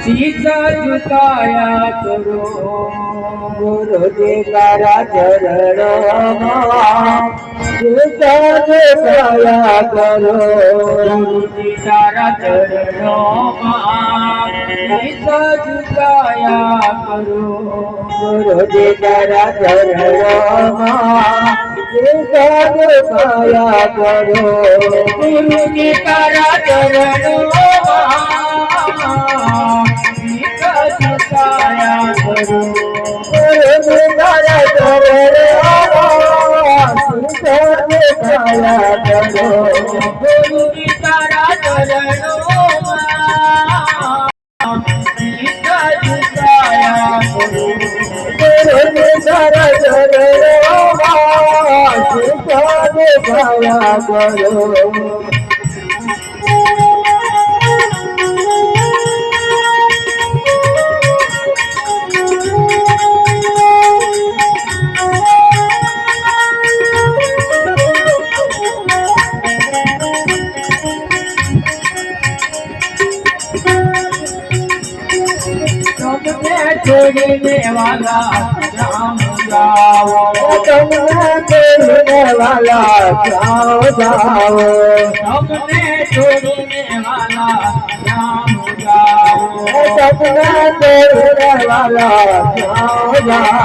शीशा झुकाया करो गुरुजी तारा चरणों शीशा झुकाया करो गुरुजी तारा चरणों शीशा झुकाया करो गुरुजी तारा चरणों शीशा झुकाया करो गुरुजी तारा चरणों शीशा झुकाया करो गुरुजी तारा चरणों शीशा झुकाया करो गुरुजी तारा चरणों शीशा झुकाया करो गुरुजी तारा चरणों शीशा झुकाया करो छोड़ने वाला राम जाओ तुमने छोड़ने वाला जाओ जाओ तुमने छोड़ने वाला राम जाओ तुमने छोड़ने वाला जाओ जाओ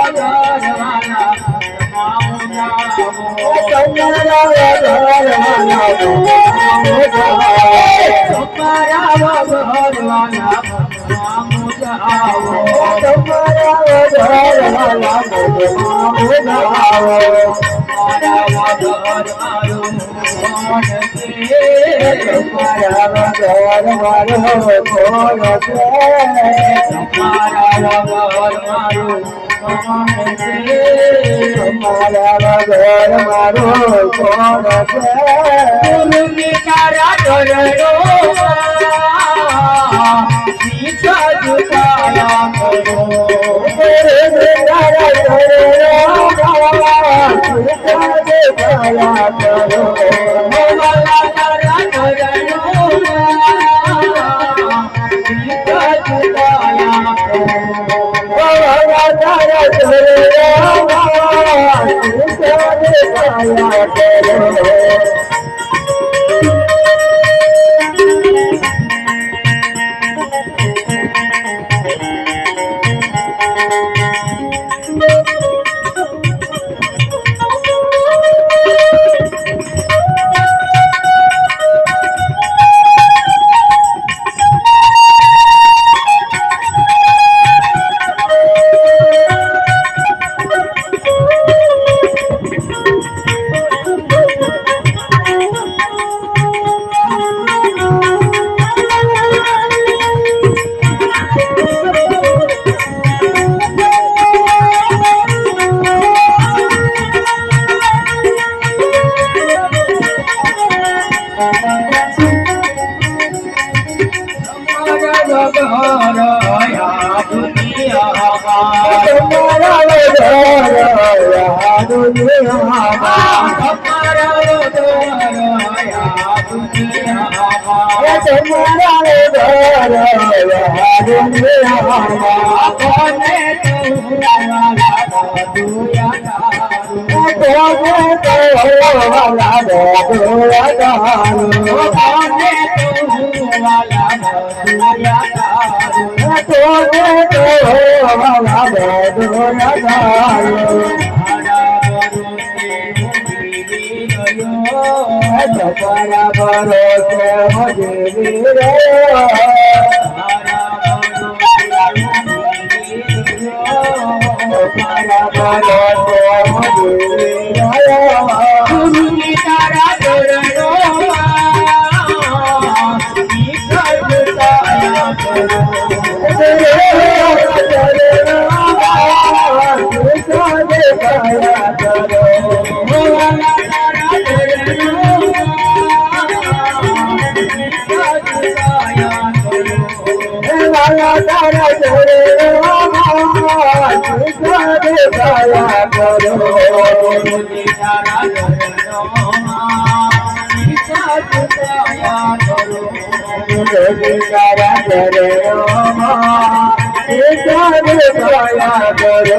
तुम्हारा वगर वाला राम जाओ तुम्हारा वगर वाला तुम्हारा वगर वाला राम जाओ तुम्हारा वगर वाला जाओ तुम्हारा वगर मारो कौन से तुम्हारा वगर मारो कौन से तुम्हारा वगर मारो कौन से तुम्हारा वगर मारो कौन से गुरुजी तारा चरणों शीशा झुकाया करो गुरुजी तारा चरणों शीशा झुकाया करो वाला तारा चरणों शीशा झुकाया करो तारा चरणों शीशा झुकाया करो તારા ચરણોમાં વિચાર દયા કરો